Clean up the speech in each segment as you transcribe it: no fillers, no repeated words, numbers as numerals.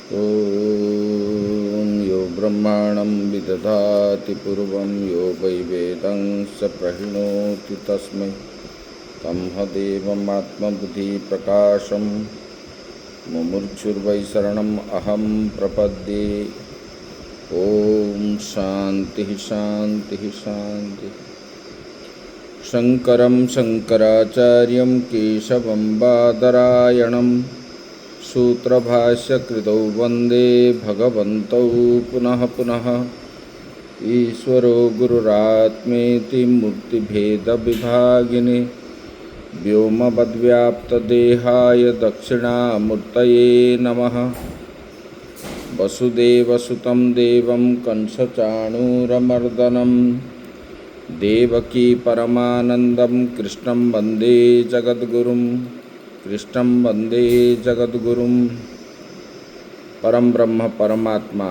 ॐ यो ब्रह्माणं विदधाति पूर्वं यो वै वेदं स प्रणोति तस्मै तमहदेवमात्मबुद्धिप्रकाशं मुमुक्षुर्वै शरणम् अहं प्रपद्ये। ॐ शान्तिः शान्तिः शान्तिः। शङ्करं शङ्कराचार्यं केशवं बादरायणं सूत्रभाष्यकृतौ वन्दे भगवन्तौ पुनः पुनः। ईश्वरो गुरुरात्मेति मूर्तिभेदविभागिने व्योमवद्व्याप्तदेहाय दक्षिणामूर्तये नमः। वसुदेवसुतं देवं कंसचाणूरमर्दनं देवकी परमानन्दं कृष्णं वन्दे जगद्गुरुं कृष्णं वन्दे जगद्गुरुं। परम ब्रह्म परमात्मा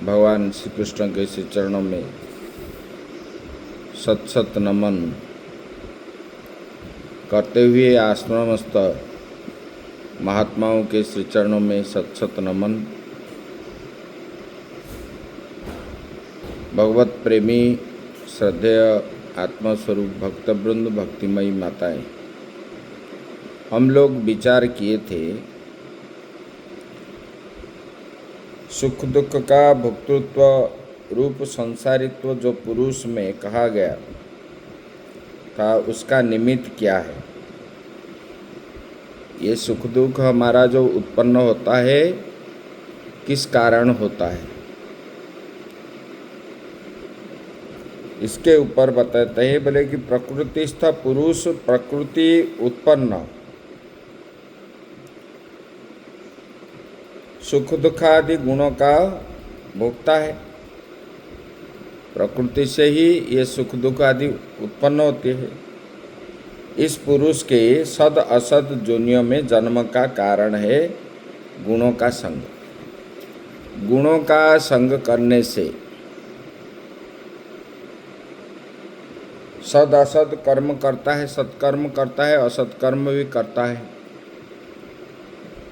भगवान श्री कृष्ण के श्री चरणों में सत सत नमन करते हुए आश्रमस्थ महात्माओं के श्री चरणों में सत सत नमन। भगवत प्रेमी श्रद्धेय आत्मस्वरूप भक्तवृंद भक्तिमयी माताएं, हम लोग विचार किए थे सुख दुख का भोक्तृत्व रूप संसारित्व जो पुरुष में कहा गया था उसका निमित्त क्या है। ये सुख दुख हमारा जो उत्पन्न होता है किस कारण होता है, इसके ऊपर बताते हैं। बोले कि प्रकृतिस्थ पुरुष प्रकृति उत्पन्न सुख दुखादि गुणों का भोक्ता है। प्रकृति से ही ये सुख दुख आदि उत्पन्न होते हैं। इस पुरुष के सद असद जोनियों में जन्म का कारण है गुणों का संग। गुणों का संग करने से सद असद कर्म करता है, सत्कर्म करता है, असत्कर्म भी करता है।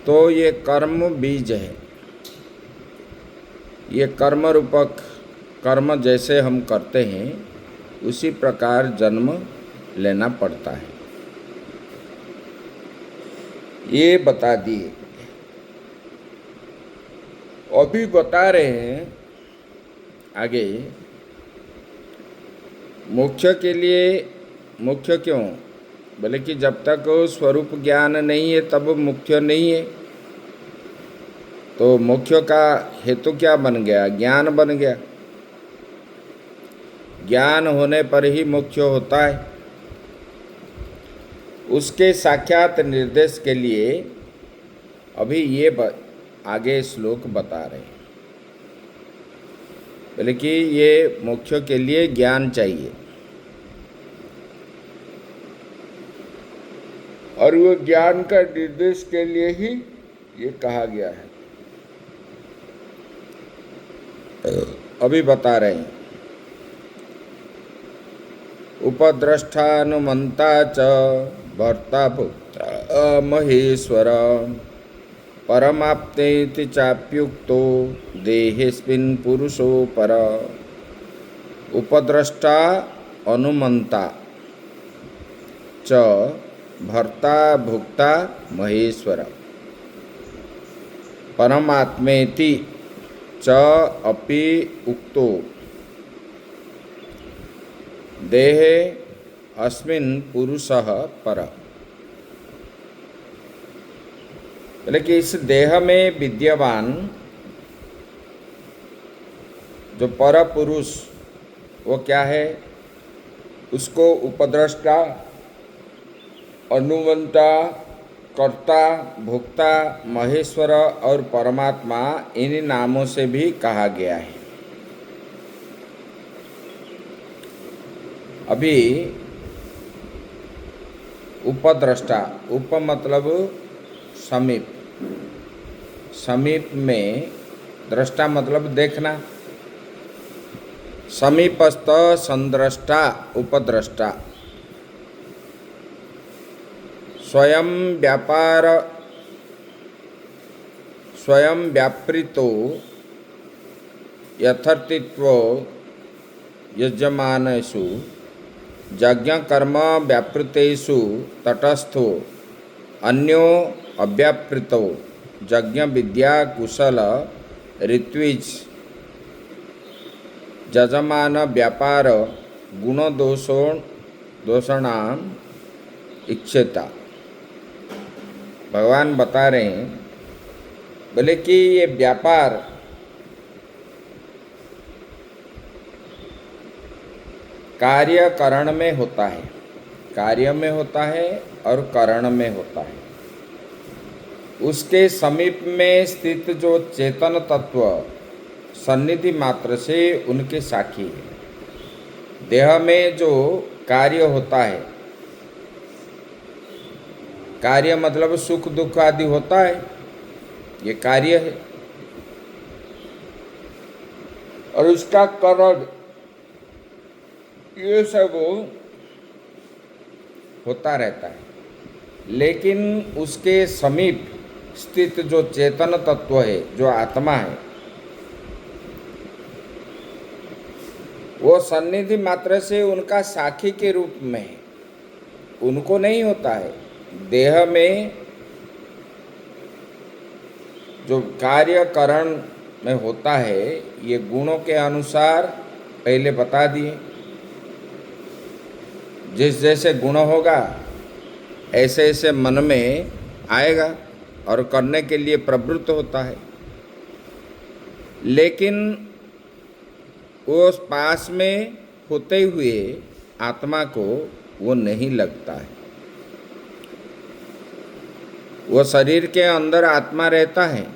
तो ये कर्म बीज है। ये कर्म रूपक कर्म जैसे हम करते हैं उसी प्रकार जन्म लेना पड़ता है, ये बता दिए। अभी बता रहे हैं आगे मोक्ष के लिए। मोक्ष क्यों? बोले कि जब तक स्वरूप ज्ञान नहीं है तब मोक्ष नहीं है। तो मोक्ष का हेतु क्या बन गया? ज्ञान बन गया। ज्ञान होने पर ही मोक्ष होता है। उसके साक्षात निर्देश के लिए अभी ये आगे श्लोक बता रहे हैं। बोले कि ये मोक्ष के लिए ज्ञान चाहिए और वो ज्ञान का निर्देश के लिए ही ये कहा गया है। अभी बता रहे हैं उपद्रष्टानुमंता च भर्ता भोक्ता महेश्वर परमाप्तेति चाप्युक्तो देहेस्मिन् पुरुषो पर। उपद्रष्टा अनुमंता च भर्ता भोक्ता महेश्वर परमात्मेति च अपि उक्तो देहे अस्मिन् पुरुषः पर। बोले कि इस देह में विद्यमान जो पर पुरुष वो क्या है? उसको उपद्रष्टा, अनुमंता, कर्ता, भोक्ता, महेश्वर और परमात्मा इन नामों से भी कहा गया है। अभी उपद्रष्टा, उप मतलब समीप, समीप में दृष्टा मतलब देखना। समीपस्थ संद्रष्टा उपद्रष्टा। स्वयं व्यापार स्वयं व्यापृतो यथार्थित्व यजमानेषु यज्ञ कर्म व्यापृतेषु तटस्थो अन्यो अव्यापृतो यज्ञ विद्या कुशल ऋत्विज यजमान व्यापार गुण दोषणाम इच्छेता। भगवान बता रहे हैं, बोले कि ये व्यापार कार्य करण में होता है, कार्य में होता है और करण में होता है। उसके समीप में स्थित जो चेतन तत्व सन्निधि मात्र से उनके साक्षी है। देह में जो कार्य होता है, कार्य मतलब सुख दुख आदि होता है, ये कार्य है। और उसका करण ये सब होता रहता है, लेकिन उसके समीप स्थित जो चेतन तत्व है, जो आत्मा है, वो सन्निधि मात्र से उनका साक्षी के रूप में है, उनको नहीं होता है। देह में जो कार्य करण में होता है, ये गुणों के अनुसार पहले बता दिए। जिस जैसे गुण होगा ऐसे ऐसे मन में आएगा और करने के लिए प्रवृत्त होता है, लेकिन वो पास में होते हुए आत्मा को वो नहीं लगता है। वो शरीर के अंदर आत्मा रहता है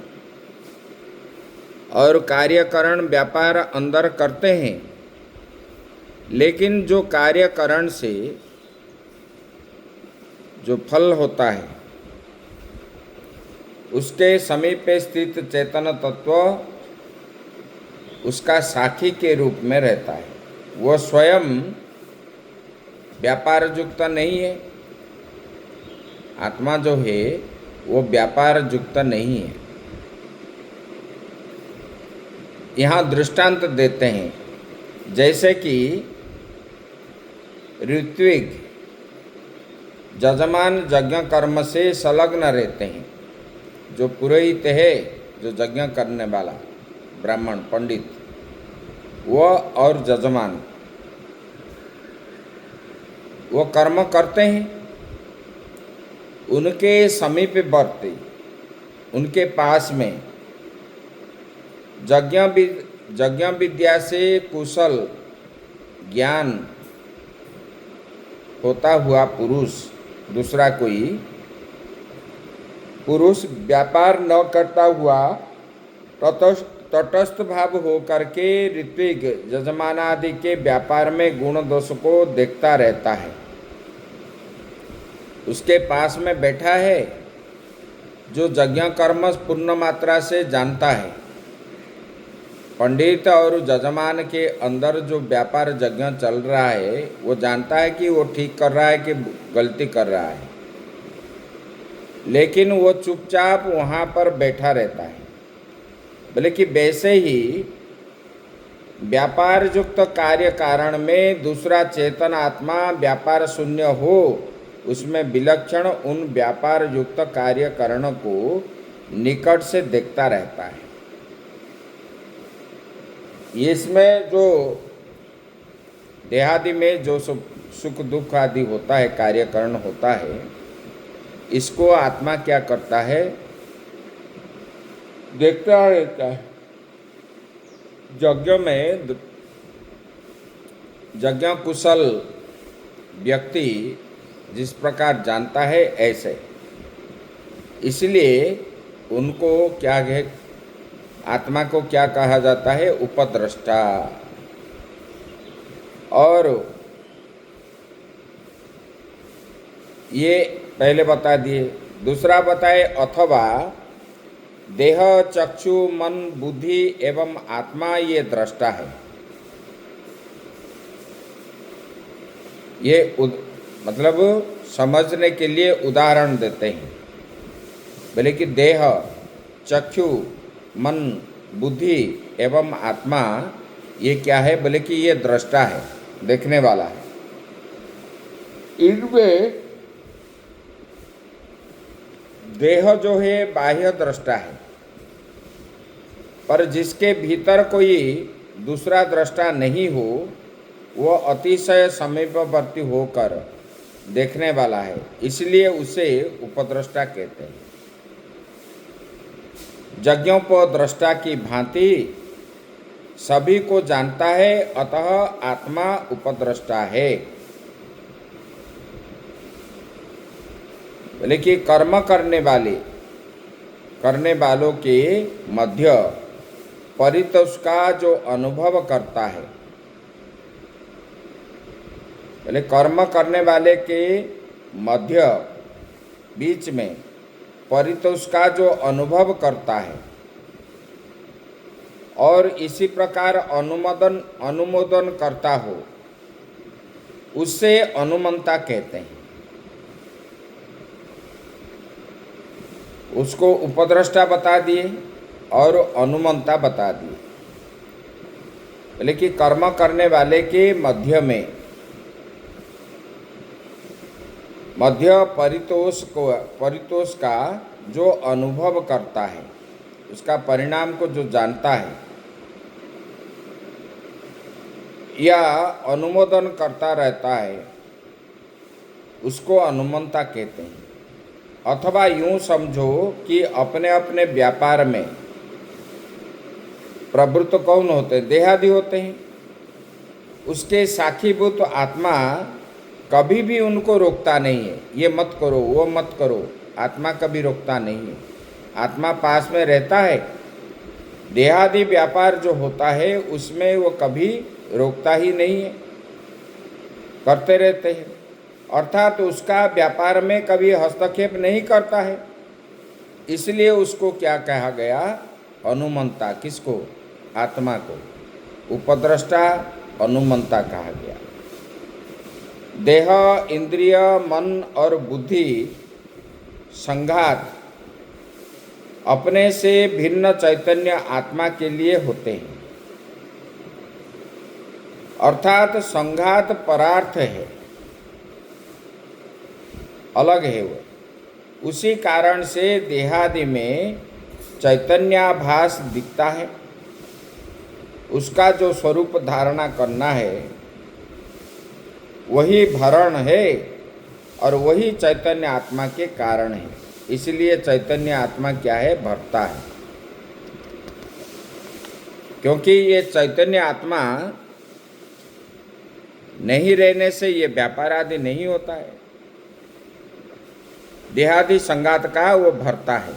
और कार्यकरण व्यापार अंदर करते हैं, लेकिन जो कार्यकरण से जो फल होता है उसके समीप स्थित चेतन तत्व उसका साक्षी के रूप में रहता है। वो स्वयं व्यापार युक्त नहीं है, आत्मा जो है वो व्यापार युक्त नहीं है। यहाँ दृष्टांत देते हैं, जैसे कि ऋत्विक यजमान यज्ञ कर्म से संलग्न रहते हैं। जो पुरोहित है, जो यज्ञ करने वाला ब्राह्मण पंडित, वो और यजमान वो कर्म करते हैं। उनके समीपवर्ती, उनके पास में यज्ञ विद्या से कुशल ज्ञान होता हुआ पुरुष, दूसरा कोई पुरुष व्यापार न करता हुआ तटस्थ भाव हो करके ऋत्विक यजमान आदि के व्यापार में गुण दोष को देखता रहता है। उसके पास में बैठा है जो यज्ञ कर्म पूर्ण मात्रा से जानता है। पंडित और यजमान के अंदर जो व्यापार यज्ञ चल रहा है, वो जानता है कि वो ठीक कर रहा है कि गलती कर रहा है, लेकिन वो चुपचाप वहाँ पर बैठा रहता है। बोले कि वैसे ही व्यापार युक्त कार्य कारण में दूसरा चेतन आत्मा व्यापार शून्य हो, उसमें विलक्षण उन व्यापार युक्त कार्य कारण को निकट से देखता रहता है। इसमें जो देहादि में जो सुख दुख आदि होता है, कार्यकरण होता है, इसको आत्मा क्या करता है, देखता रहता है। यज्ञ में यज्ञ कुशल व्यक्ति जिस प्रकार जानता है ऐसे, इसलिए उनको क्या है, आत्मा को क्या कहा जाता है, उपद्रष्टा। और ये पहले बता दिए। दूसरा बताए, अथवा देह चक्षु मन बुद्धि एवं आत्मा ये दृष्टा है। ये मतलब समझने के लिए उदाहरण देते हैं। बोले कि देह चक्षु, मन, बुद्धि एवं आत्मा, ये क्या है? बोले कि ये दृष्टा है, देखने वाला है। इनमें देह जो है बाह्य दृष्टा है, पर जिसके भीतर कोई दूसरा दृष्टा नहीं हो, वो अतिशय समीपवर्ती होकर देखने वाला है, इसलिए उसे उपद्रष्टा कहते हैं। यज्ञोपद्रष्टा की भांति सभी को जानता है, अतः आत्मा उपद्रष्टा है। बोले कि कर्म करने वालों के मध्य परितोष का जो अनुभव करता है, बोले कर्म करने वाले के मध्य बीच में परितोष का जो अनुभव करता है और इसी प्रकार अनुमोदन करता हो, उससे अनुमंता कहते हैं। उसको उपद्रष्टा बता दिए और अनुमंता बता दिए। बोले कि कर्म करने वाले के मध्य परितोष का जो अनुभव करता है, उसका परिणाम को जो जानता है या अनुमोदन करता रहता है, उसको अनुमंता कहते हैं। अथवा यूं समझो कि अपने अपने व्यापार में प्रवृत्त कौन होते हैं? देहादि होते हैं। उसके साखीभूत आत्मा कभी भी उनको रोकता नहीं है, ये मत करो, वो मत करो, आत्मा कभी रोकता नहीं है। आत्मा पास में रहता है। देहादि व्यापार जो होता है उसमें वो कभी रोकता ही नहीं है, करते रहते हैं। अर्थात उसका व्यापार में कभी हस्तक्षेप नहीं करता है, इसलिए उसको क्या कहा गया? अनुमंता। किसको? आत्मा को उपद्रष्टा अनुमंता कहा गया। देह, इंद्रिय, मन और बुद्धि संघात अपने से भिन्न चैतन्य आत्मा के लिए होते हैं, अर्थात संघात परार्थ है, अलग है वो। उसी कारण से देहादि में चैतन्याभास दिखता है। उसका जो स्वरूप धारणा करना है वही भरण है और वही चैतन्य आत्मा के कारण है। इसलिए चैतन्य आत्मा क्या है? भरता है। क्योंकि ये चैतन्य आत्मा नहीं रहने से ये व्यापार आदि नहीं होता है। देहादि संगात का वो भरता है।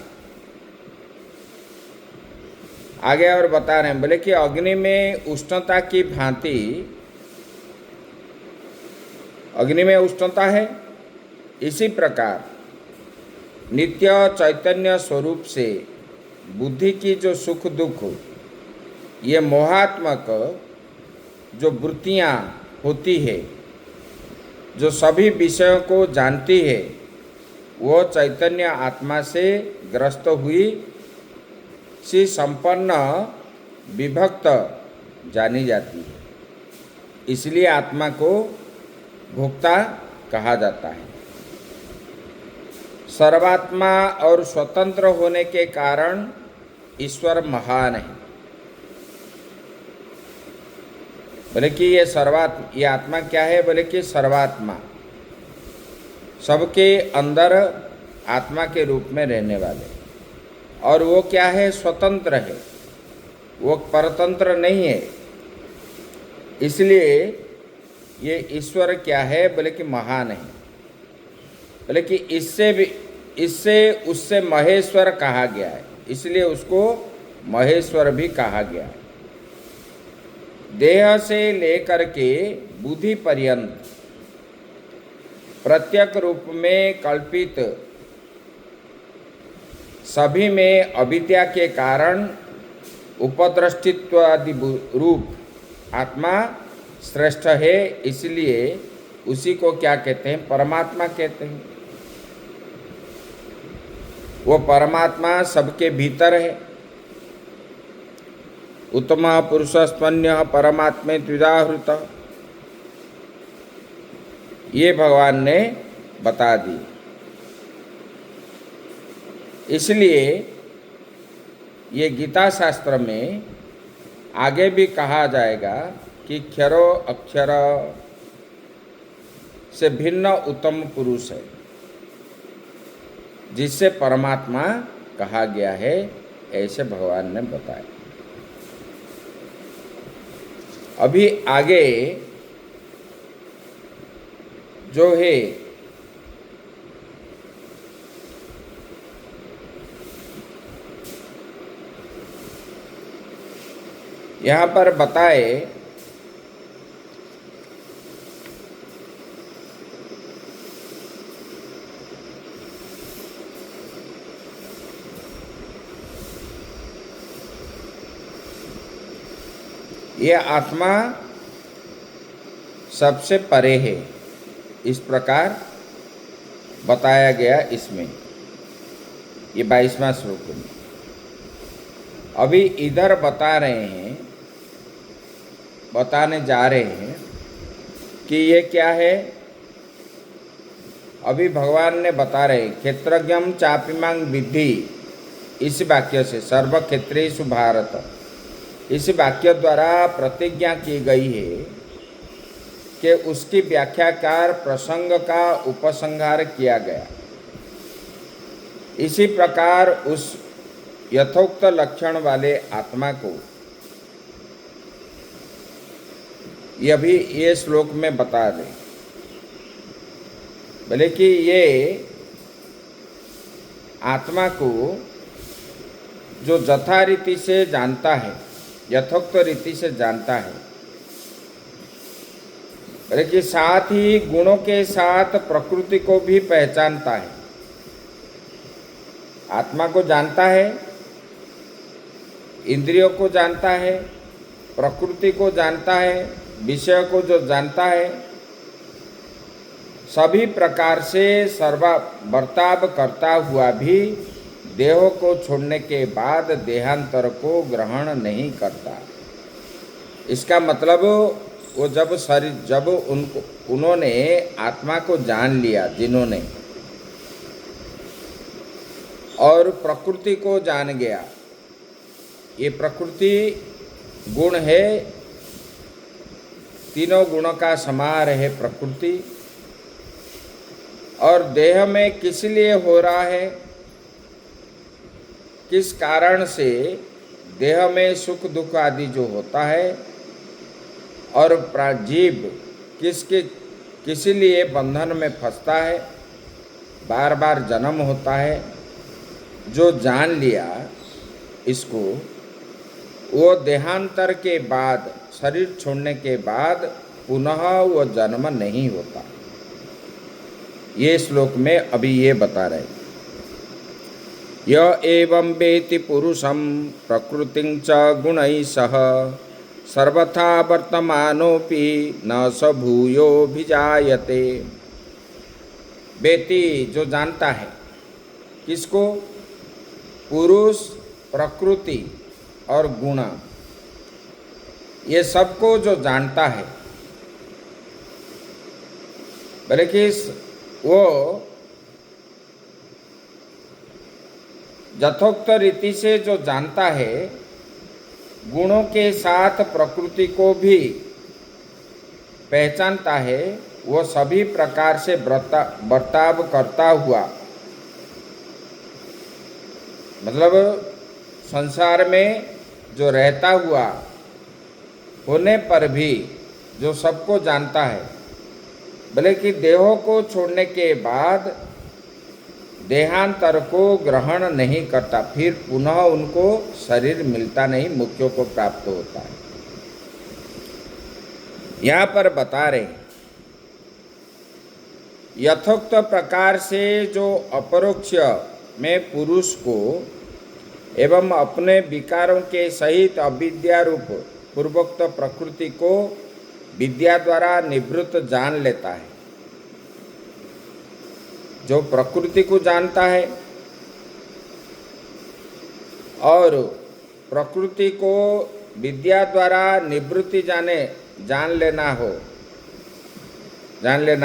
आगे और बता रहे हैं, बोले कि अग्नि में उष्णता की भांति, अग्नि में उष्णता है, इसी प्रकार नित्य चैतन्य स्वरूप से बुद्धि की जो सुख दुख, ये मोहात्मक जो वृत्तियाँ होती है, जो सभी विषयों को जानती है, वो चैतन्य आत्मा से ग्रस्त हुई सी संपन्न विभक्त जानी जाती है। इसलिए आत्मा को भोक्ता कहा जाता है। सर्वात्मा और स्वतंत्र होने के कारण ईश्वर महान है। बोले कि ये आत्मा क्या है? बोले कि सर्वात्मा, सबके अंदर आत्मा के रूप में रहने वाले। और वो क्या है? स्वतंत्र है, वो परतंत्र नहीं है। इसलिए ये ईश्वर क्या है? बोले कि महान है। बोले कि इससे उससे महेश्वर कहा गया है, इसलिए उसको महेश्वर भी कहा गया है। देह से लेकर के बुद्धि पर्यंत प्रत्येक रूप में कल्पित सभी में अविद्या के कारण उपद्रष्टित्व आदि रूप आत्मा श्रेष्ठ है। इसलिए उसी को क्या कहते हैं? परमात्मा कहते हैं। वो परमात्मा सबके भीतर है। उत्तम पुरुषस्त्वन्य परमात्मे द्विजाहृत, ये भगवान ने बता दी। इसलिए ये गीता शास्त्र में आगे भी कहा जाएगा कि क्षरो अक्षर से भिन्न उत्तम पुरुष है, जिससे परमात्मा कहा गया है, ऐसे भगवान ने बताया। अभी आगे जो है यहाँ पर बताए ये आत्मा सबसे परे है, इस प्रकार बताया गया इसमें, ये 22वां श्लोक में। अभी इधर बताने जा रहे हैं कि ये क्या है। अभी भगवान ने बता रहे, क्षेत्रज्ञम चापिमांग विद्धि, इस वाक्य से सर्व क्षेत्रेषु भारत, इस वाक्य द्वारा प्रतिज्ञा की गई है कि उसकी व्याख्याकार प्रसंग का उपसंहार किया गया। इसी प्रकार उस यथोक्त लक्षण वाले आत्मा को ये श्लोक में बता दें। भले कि ये आत्मा को जो यथा रीति से जानता है, यथोक्त रीति से जानता है, भले कि साथ ही गुणों के साथ प्रकृति को भी पहचानता है। आत्मा को जानता है, इंद्रियों को जानता है, प्रकृति को जानता है, विषय को जो जानता है, सभी प्रकार से बर्ताव करता हुआ भी देह को छोड़ने के बाद देहांतर को ग्रहण नहीं करता। इसका मतलब वो जब उन्होंने आत्मा को जान लिया, जिन्होंने, और प्रकृति को जान गया, ये प्रकृति गुण है, तीनों गुणों का समाहार है प्रकृति, और देह में किस लिए हो रहा है, किस कारण से देह में सुख दुख आदि जो होता है, और जीव किस लिए बंधन में फंसता है, बार बार जन्म होता है, जो जान लिया इसको, वो देहांतर के बाद, शरीर छोड़ने के बाद पुनः वो जन्म नहीं होता। ये श्लोक में अभी ये बता रहे, य एवं वेति पुरुषं प्रकृतिं च गुणैः सह सर्वथा वर्तमानोऽपि न स भूयोऽभिजायते। वेति जो जानता है, किसको? पुरुष, प्रकृति और गुण, ये सबको जो जानता है, बल्कि वो यथोक्त रीति से जो जानता है, गुणों के साथ प्रकृति को भी पहचानता है, वो सभी प्रकार से बर्ताव करता हुआ, मतलब संसार में जो रहता हुआ होने पर भी जो सबको जानता है, भले कि देहों को छोड़ने के बाद देहांतर को ग्रहण नहीं करता, फिर पुनः उनको शरीर मिलता नहीं, मुक्तियों को प्राप्त होता है। यहाँ पर बता रहे, यथोक्त प्रकार से जो अपरोक्ष में पुरुष को एवं अपने विकारों के सहित अविद्या रूप पूर्वोक्त प्रकृति को विद्या द्वारा निवृत्त जान लेता है। जो प्रकृति को जानता है, और प्रकृति को विद्या द्वारा निवृत्ति जान लेना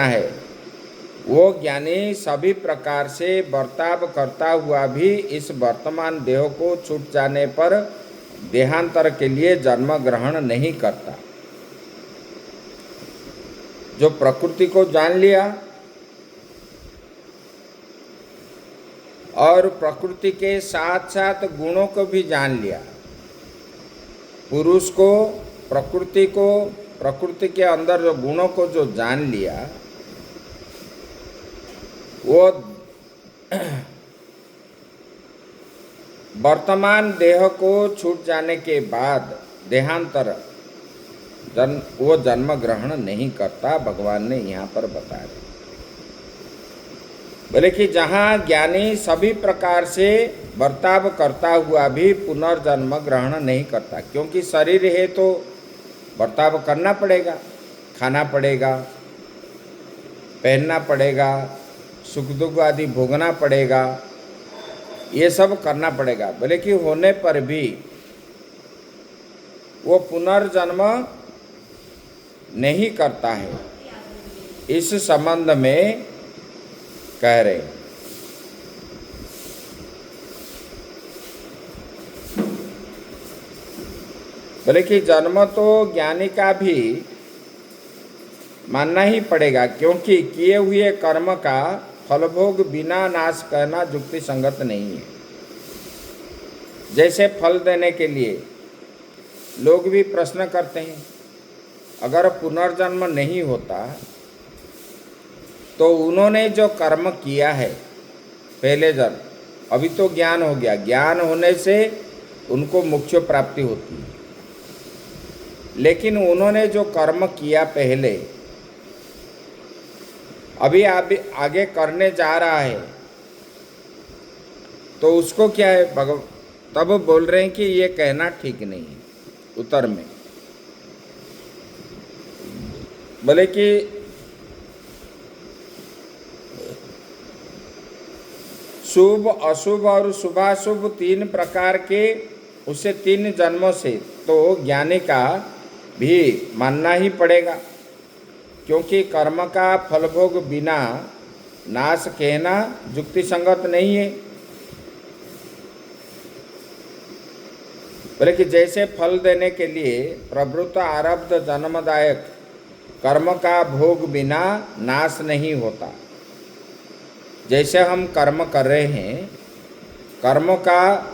है, वो ज्ञानी सभी प्रकार से बर्ताव करता हुआ भी इस वर्तमान देह को छूट जाने पर देहांतर के लिए जन्म ग्रहण नहीं करता। जो प्रकृति को जान लिया और प्रकृति के साथ साथ गुणों को भी जान लिया, पुरुष को प्रकृति के अंदर जो गुणों को जो जान लिया, वो वर्तमान देह को छूट जाने के बाद देहांतर वो जन्म ग्रहण नहीं करता। भगवान ने यहाँ पर बताया। बोले कि जहाँ ज्ञानी सभी प्रकार से बर्ताव करता हुआ भी पुनर्जन्म ग्रहण नहीं करता, क्योंकि शरीर है तो बर्ताव करना पड़ेगा, खाना पड़ेगा, पहनना पड़ेगा, सुख दुख आदि भोगना पड़ेगा, ये सब करना पड़ेगा। बोले कि होने पर भी वो पुनर्जन्म नहीं करता है। इस संबंध में कह रहे हैं। बोले कि जन्म तो ज्ञानी का भी मानना ही पड़ेगा, क्योंकि किए हुए कर्म का फलभोग बिना नाश करना युक्ति संगत नहीं है। जैसे फल देने के लिए लोग भी प्रश्न करते हैं, अगर पुनर्जन्म नहीं होता तो उन्होंने जो कर्म किया है पहले जन्म, अभी तो ज्ञान हो गया, ज्ञान होने से उनको मोक्ष प्राप्ति होती है, लेकिन उन्होंने जो कर्म किया पहले, अभी आगे करने जा रहा है, तो उसको क्या है तब बोल रहे हैं कि ये कहना ठीक नहीं है। उत्तर में बोले कि शुभ अशुभ और शुभाशुभ तीन प्रकार के, उसे 3 जन्मों से तो ज्ञानी का भी मानना ही पड़ेगा, क्योंकि कर्म का फलभोग बिना नाश कहना युक्ति संगत नहीं है। बोले कि जैसे फल देने के लिए प्रवृत्त आरब्ध जन्मदायक कर्म का भोग बिना नाश नहीं होता, जैसे हम कर्म कर रहे हैं, कर्म का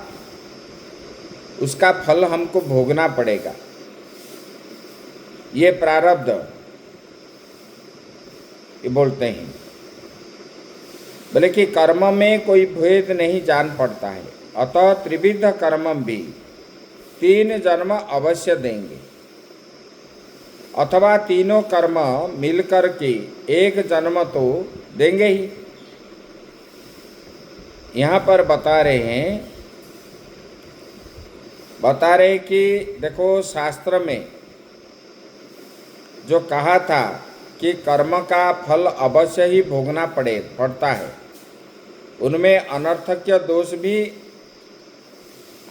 उसका फल हमको भोगना पड़ेगा, ये प्रारब्ध ये बोलते हैं। बोले कि कर्म में कोई भेद नहीं जान पड़ता है, अतः त्रिविध कर्म भी 3 जन्म अवश्य देंगे, अथवा तीनों कर्म मिलकर के 1 जन्म तो देंगे ही। यहाँ पर बता रहे कि देखो शास्त्र में जो कहा था कि कर्म का फल अवश्य ही भोगना पड़ता है, उनमें अनर्थक्य दोष भी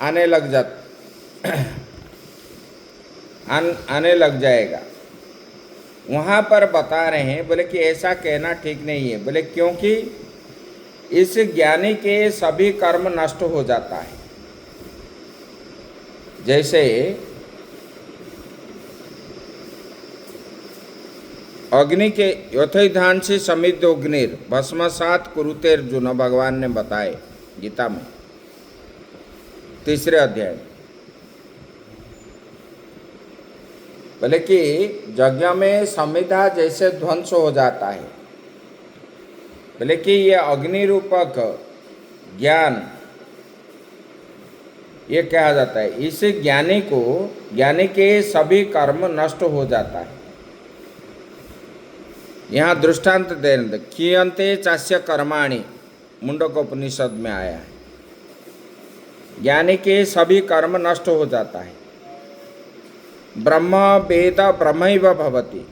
आने लग जाएगा। वहाँ पर बता रहे हैं, बोले कि ऐसा कहना ठीक नहीं है। बोले क्योंकि इस ज्ञानी के सभी कर्म नष्ट हो जाता है। जैसे अग्नि के यथैधांसी समिद्ध अग्निर भस्मसात कुरुतेर्जुन, भगवान ने बताए गीता में 3 अध्याय। बोले कि यज्ञ में समिधा जैसे ध्वंस हो जाता है, बोले कि ये अग्नि रूपक ज्ञान ये कहा जाता है, इस ज्ञानी के सभी कर्म नष्ट हो जाता है। यहाँ दृष्टांत देने कियंते चास्य कर्माणि मुंडकोपनिषद में आया है। ज्ञानी के सभी कर्म नष्ट हो जाता है। ब्रह्म वेद ब्रह्मैव भवति,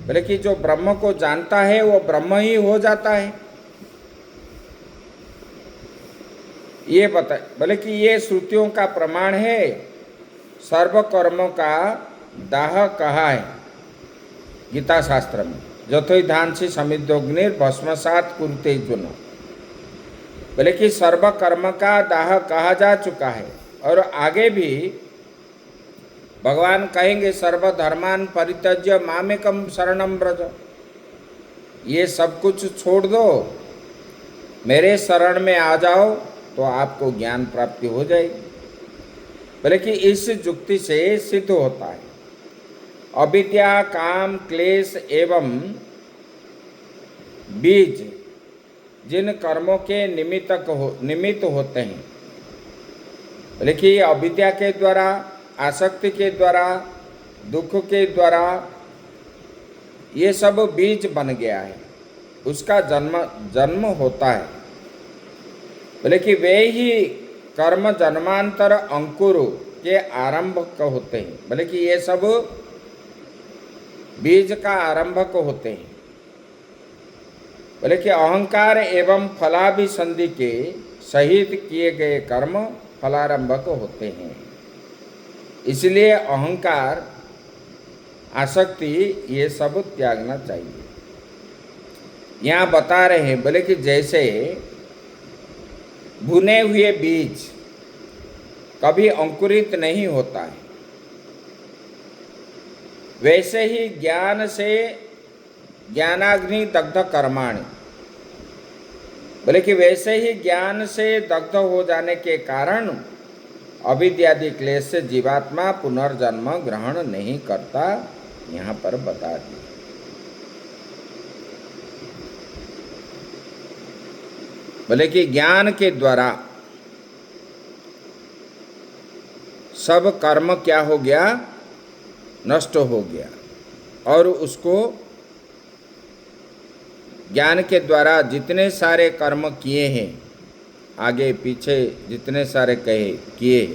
बोले कि जो ब्रह्म को जानता है वो ब्रह्म ही हो जाता है। ये बता बोले कि ये श्रुतियों का प्रमाण है, सर्व कर्मों का दाह कहा है गीता शास्त्र में, जथोई धांसी समिद्धोग्निर भस्मसात कुरुते जुन। बोले कि सर्व कर्म का दाह कहा जा चुका है, और आगे भी भगवान कहेंगे सर्व धर्मान परित्यज्य मामेकम शरणम व्रज, ये सब कुछ छोड़ दो, मेरे शरण में आ जाओ तो आपको ज्ञान प्राप्ति हो जाएगी। बोले कि इस युक्ति से सिद्ध होता है अविद्या काम क्लेश एवं बीज जिन कर्मों के निमित्त होते हैं। बोले कि अविद्या के द्वारा, आसक्ति के द्वारा, दुख के द्वारा ये सब बीज बन गया है, उसका जन्म होता है। बोले कि वे ही कर्म जन्मांतर अंकुर के आरंभक होते हैं। बोले कि ये सब बीज का आरंभक होते हैं। बोले कि अहंकार एवं फलाभिसंधि के सहित किए गए कर्म फलारंभक होते हैं। इसलिए अहंकार, आसक्ति ये सब त्यागना चाहिए। यहाँ बता रहे हैं, बोले कि जैसे भुने हुए बीज कभी अंकुरित नहीं होता है, वैसे ही ज्ञान से ज्ञानाग्नि दग्ध कर्माणि, बोले कि वैसे ही ज्ञान से दग्ध हो जाने के कारण अविद्यादि क्लेश से जीवात्मा पुनर्जन्म ग्रहण नहीं करता, यहाँ पर बता दिया। बोले कि ज्ञान के द्वारा सब कर्म क्या हो गया, नष्ट हो गया, और उसको ज्ञान के द्वारा जितने सारे कर्म किए हैं, आगे पीछे जितने सारे किए,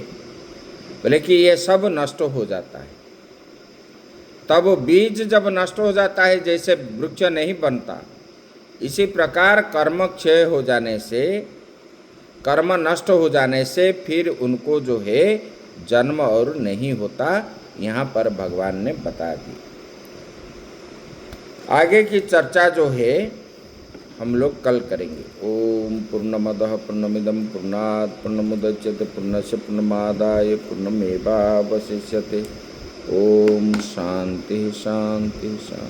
बोले कि ये सब नष्ट हो जाता है। तब बीज जब नष्ट हो जाता है, जैसे वृक्ष नहीं बनता, इसी प्रकार कर्म क्षय हो जाने से, कर्म नष्ट हो जाने से फिर उनको जो है जन्म और नहीं होता, यहाँ पर भगवान ने बता दी। आगे की चर्चा जो है हम लोग कल करेंगे। ओम पूर्णमदः पूर्णमिदं पूर्णात् पूर्णमुदच्यते पूर्णस्य पूर्णमादाय पूर्णमेवावशिष्यते। ओम शांति शांति शांति।